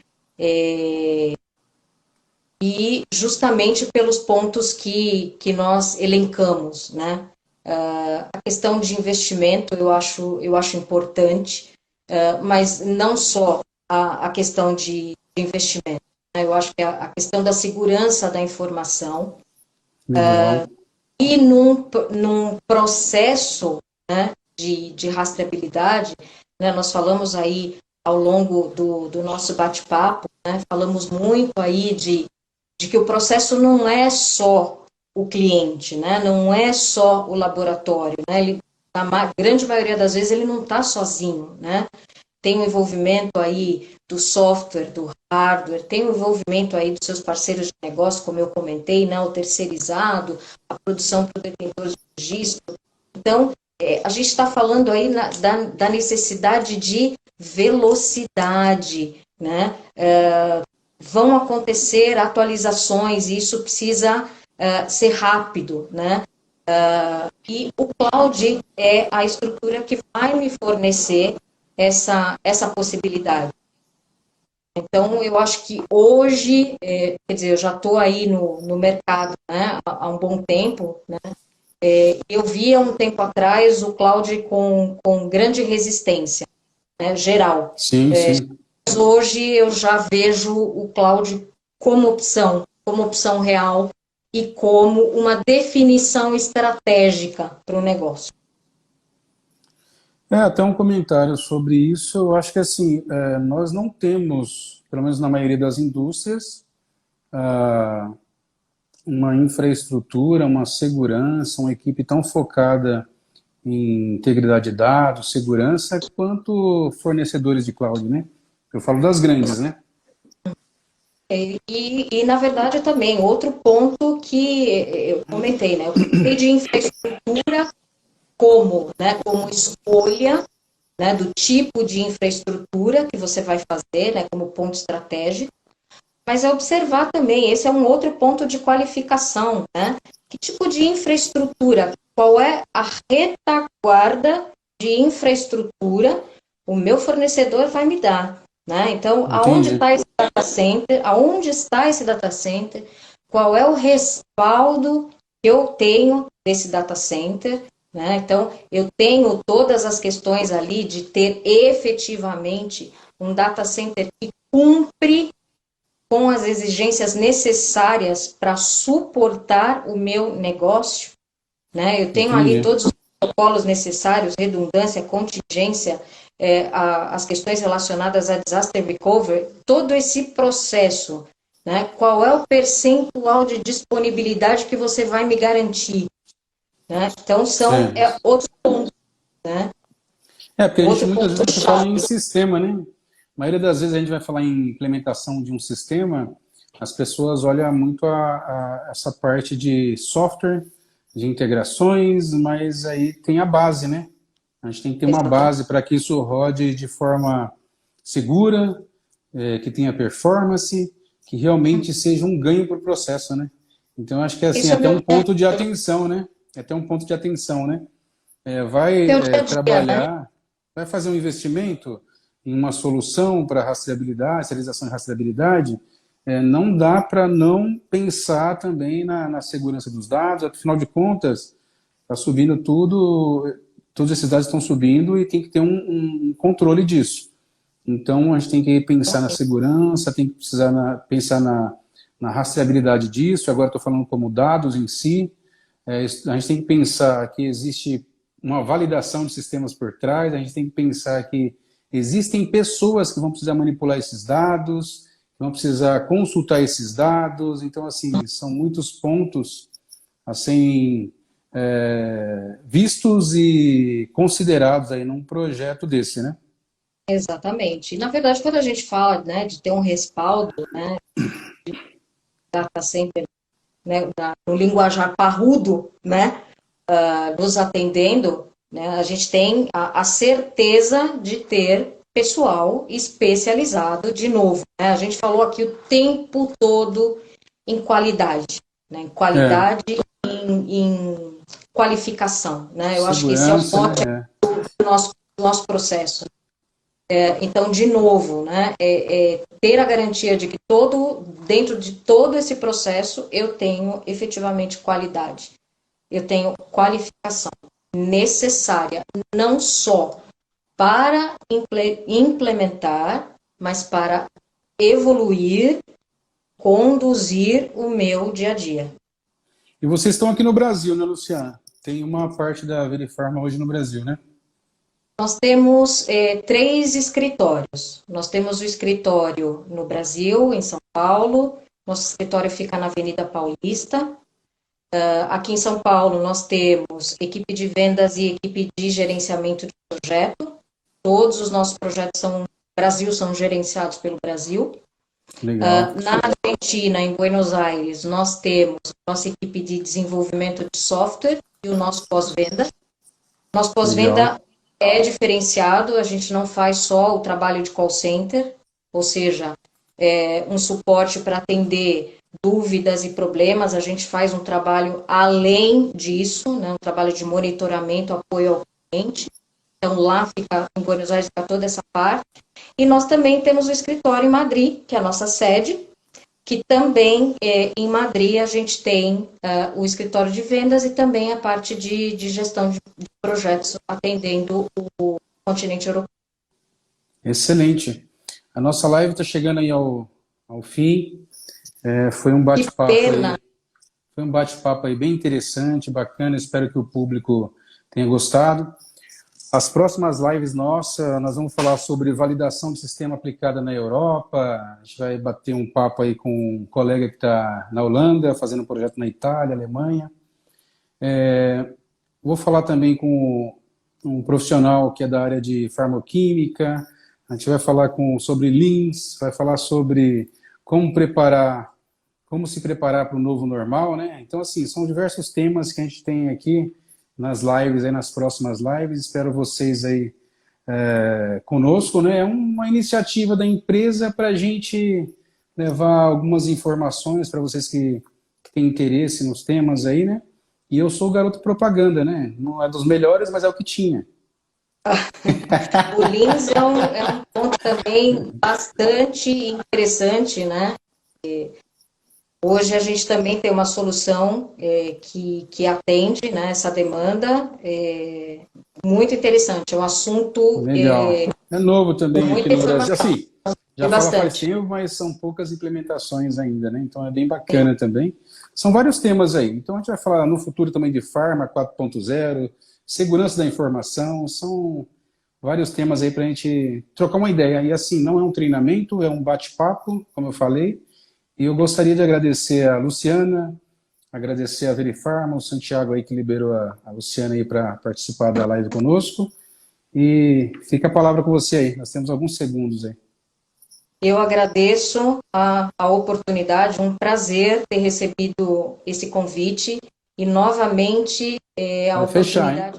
E justamente pelos pontos que nós elencamos, né? A questão de investimento eu acho importante, mas não só a questão de investimento, né? Eu acho que a questão da segurança da informação Legal. e num processo, né, de rastreabilidade, né? Nós falamos aí ao longo do nosso bate-papo, né? Falamos muito aí de que o processo não é só o cliente, né? Não é só o laboratório, né? Ele, na grande maioria das vezes ele não está sozinho, né? Tem o envolvimento aí do software, do hardware, tem o envolvimento aí dos seus parceiros de negócio, como eu comentei, né? O terceirizado, a produção para o detentor de registro. Então, a gente está falando aí da necessidade de velocidade, né? Vão acontecer atualizações e isso precisa ser rápido, né? E o cloud é a estrutura que vai me fornecer essa possibilidade. Então, eu acho que hoje, quer dizer, eu já estou aí no mercado, né, há um bom tempo, né? Eu via um tempo atrás o cloud com grande resistência, né, geral. Sim, sim. Mas hoje eu já vejo o cloud como opção real e como uma definição estratégica para o negócio. Até um comentário sobre isso. Eu acho que assim, nós não temos, pelo menos na maioria das indústrias, ah, uma infraestrutura, uma segurança, uma equipe tão focada em integridade de dados, segurança, quanto fornecedores de cloud, né? Eu falo das grandes, né? Na verdade, também, outro ponto que eu comentei, né? Eu comentei de infraestrutura como escolha, né, do tipo de infraestrutura que você vai fazer, né, como ponto estratégico, mas é observar também, esse é um outro ponto de qualificação, né? Que tipo de infraestrutura, qual é a retaguarda de infraestrutura o meu fornecedor vai me dar, né? Então, aonde Entendi. está esse data center, aonde está esse data center, qual é o respaldo que eu tenho desse data center, né? Então, eu tenho todas as questões ali de ter efetivamente um data center que cumpre com as exigências necessárias para suportar o meu negócio, né? Eu tenho ali Entendi. todos os protocolos necessários, redundância, contingência, as questões relacionadas a disaster recovery, todo esse processo, né? Qual é o percentual de disponibilidade que você vai me garantir, né? Então, Certo. outro ponto, né? Porque Outro muitas vezes a ponto gente fala em chave. sistema, né? A maioria das vezes a gente vai falar em implementação de um sistema, as pessoas olham muito a essa parte de software, de integrações, mas aí tem a base, né? A gente tem que ter uma Exatamente. base para que isso rode de forma segura, que tenha performance, que realmente seja um ganho para o processo, né? Então, acho que assim, Isso é até meu, um ponto de atenção, né? É até um ponto de atenção, né? Vai meu dia a dia, né? trabalhar, vai fazer um investimento em uma solução para rastreabilidade, serialização e rastreabilidade, não dá para não pensar também na segurança dos dados, afinal de contas, está subindo tudo, todos esses dados estão subindo e tem que ter um controle disso. Então, a gente tem que pensar na segurança, tem que pensar na rastreabilidade disso, agora estou falando como dados em si, a gente tem que pensar que existe uma validação de sistemas por trás, a gente tem que pensar que existem pessoas que vão precisar manipular esses dados, que vão precisar consultar esses dados, então, assim, são muitos pontos assim, vistos e considerados aí num projeto desse, né? Exatamente. E, na verdade, quando a gente fala, né, de ter um respaldo, né, data center, né, no linguajar parrudo, né, nos atendendo, né, a gente tem a certeza de ter pessoal especializado de novo, né? A gente falou aqui o tempo todo em qualidade, né, em É, qualidade, em qualificação, né? Eu acho que esse é o segurança, mote né? do nosso processo. Então, de novo, né, ter a garantia de que dentro de todo esse processo, eu tenho efetivamente qualidade, eu tenho qualificação necessária, não só para implementar, mas para evoluir, conduzir o meu dia a dia. E vocês estão aqui no Brasil, né, Luciana? Tem uma parte da Verifarma hoje no Brasil, né? Nós temos 3 escritórios. Nós temos o escritório no Brasil, em São Paulo. Nosso escritório fica na Avenida Paulista. Aqui em São Paulo, nós temos equipe de vendas e equipe de gerenciamento de projeto. Todos os nossos projetos no Brasil são gerenciados pelo Brasil. Legal, Na Argentina, em Buenos Aires, nós temos nossa equipe de desenvolvimento de software e o nosso pós-venda. Nosso legal. pós-venda é diferenciado, a gente não faz só o trabalho de call center, ou seja, um suporte para atender dúvidas e problemas, a gente faz um trabalho além disso, né, um trabalho de monitoramento, apoio ao cliente. Então, lá fica, em Buenos Aires, fica toda essa parte. E nós também temos o escritório em Madrid, que é a nossa sede, que também em Madrid a gente tem o escritório de vendas e também a parte de gestão de projetos atendendo o continente europeu. Excelente. A nossa live está chegando aí ao fim. Foi um Que bate-papo pena, aí. Foi um bate-papo aí bem interessante, bacana, espero que o público tenha gostado. As próximas lives nossas, nós vamos falar sobre validação de sistema aplicada na Europa, a gente vai bater um papo aí com um colega que está na Holanda, fazendo um projeto na Itália, Alemanha. Vou falar também com um profissional que é da área de farmoquímica, a gente vai falar sobre Leans, vai falar sobre como se preparar para o novo normal, né? Então, assim, são diversos temas que a gente tem aqui nas lives, aí nas próximas lives, espero vocês aí conosco, né? É uma iniciativa da empresa para a gente levar algumas informações para vocês que têm interesse nos temas aí, né? E eu sou o garoto propaganda, né? Não é dos melhores, mas é o que tinha. O Leans é um ponto também bastante interessante, né? Hoje a gente também tem uma solução que atende, né, essa demanda, muito interessante, é um assunto legal. É novo também aqui no Brasil. Assim, já fala faz tempo, mas são poucas implementações ainda, né? Então é bem bacana também. São vários temas aí. Então a gente vai falar no futuro também de Pharma 4.0, segurança da informação, são vários temas aí para a gente trocar uma ideia. E assim, não é um treinamento, é um bate-papo, como eu falei. E eu gostaria de agradecer a Luciana, agradecer a Verifarma, o Santiago aí que liberou a Luciana aí para participar da live conosco. E fica a palavra com você aí, nós temos alguns segundos aí. Eu agradeço a oportunidade, um prazer ter recebido esse convite e novamente a oportunidade